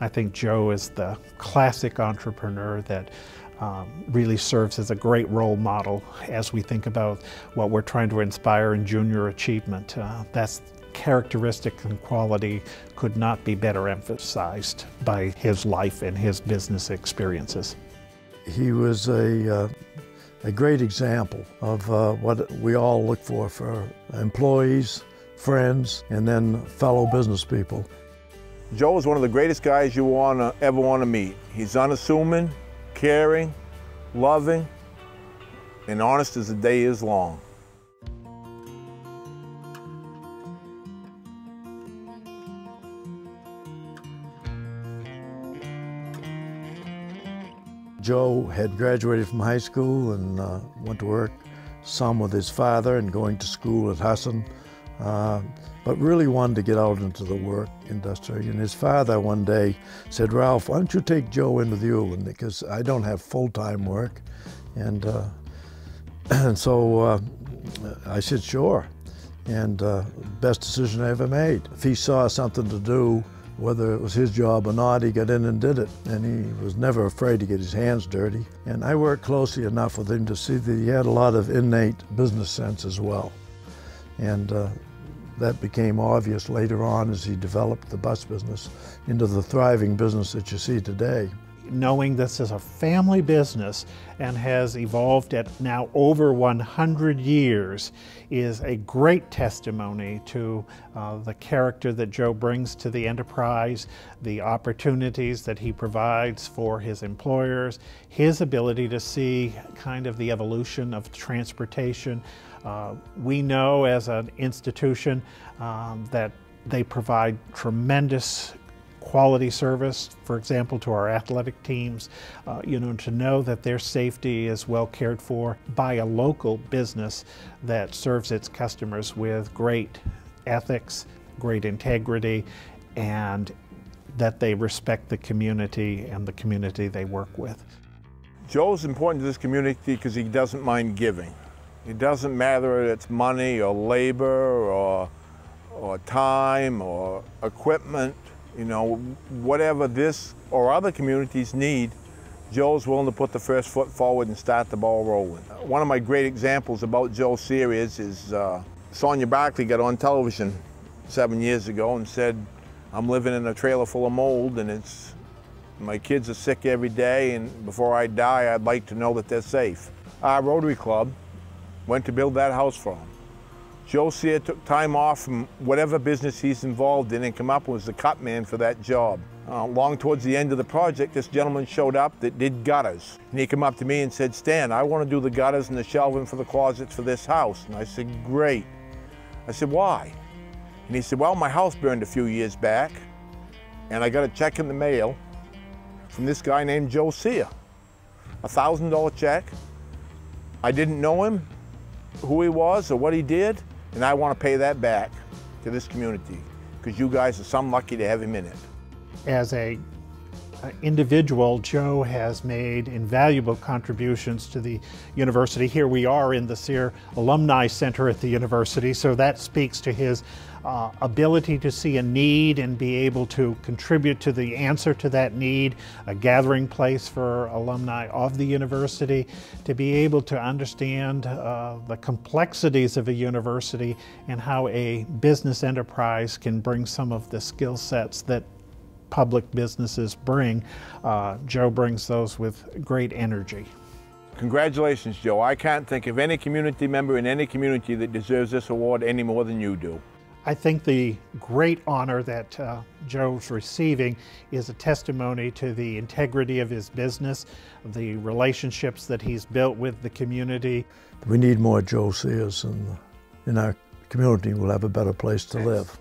I think Joe is the classic entrepreneur that really serves as a great role model as we think about what we're trying to inspire in junior achievement. That's characteristic and quality could not be better emphasized by his life and his business experiences. He was a great example of what we all look for employees, friends, and then fellow business people. Joe is one of the greatest guys you ever want to meet. He's unassuming, caring, loving, and honest as the day is long. Joe had graduated from high school and went to work some with his father and going to school at Hassan, but really wanted to get out into the work industry. And his father one day said, "Ralph, why don't you take Joe in with you? And because I don't have full-time work." And so I said, "Sure." And best decision I ever made. If he saw something to do, whether it was his job or not, he got in and did it. And he was never afraid to get his hands dirty. And I worked closely enough with him to see that he had a lot of innate business sense as well. And that became obvious later on as he developed the bus business into the thriving business that you see today. Knowing this is a family business and has evolved at now over 100 years is a great testimony to the character that Joe brings to the enterprise, the opportunities that he provides for his employers, his ability to see kind of the evolution of transportation. We know as an institution that they provide tremendous quality service, for example, to our athletic teams, to know that their safety is well cared for by a local business that serves its customers with great ethics, great integrity, and that they respect the community and the community they work with. Joe's important to this community because he doesn't mind giving. It doesn't matter if it's money or labor or time or equipment. Whatever this or other communities need, Joe's willing to put the first foot forward and start the ball rolling. One of my great examples about Joe Cyr is Sonia Barkley got on television 7 years ago and said, "I'm living in a trailer full of mold and my kids are sick every day, and before I die, I'd like to know that they're safe." Our Rotary Club went to build that house for him. Joe Cyr took time off from whatever business he's involved in and came up and was the cut man for that job. Long towards the end of the project, this gentleman showed up that did gutters. And he came up to me and said, "Stan, I want to do the gutters and the shelving for the closets for this house." And I said, "Great." I said, "Why?" And he said, "Well, my house burned a few years back, and I got a check in the mail from this guy named Joe Cyr, a $1,000 check. I didn't know him, who he was or what he did, and I want to pay that back to this community because you guys are some lucky to have him in it." As an individual, Joe has made invaluable contributions to the university. Here we are in the Cyr Alumni Center at the university, so that speaks to his ability to see a need and be able to contribute to the answer to that need, a gathering place for alumni of the university, to be able to understand the complexities of a university and how a business enterprise can bring some of the skill sets that public businesses bring. Joe brings those with great energy. Congratulations, Joe. I can't think of any community member in any community that deserves this award any more than you do. I think the great honor that Joe's receiving is a testimony to the integrity of his business, the relationships that he's built with the community. We need more Joe Cyrs, and in our community we'll have a better place to live.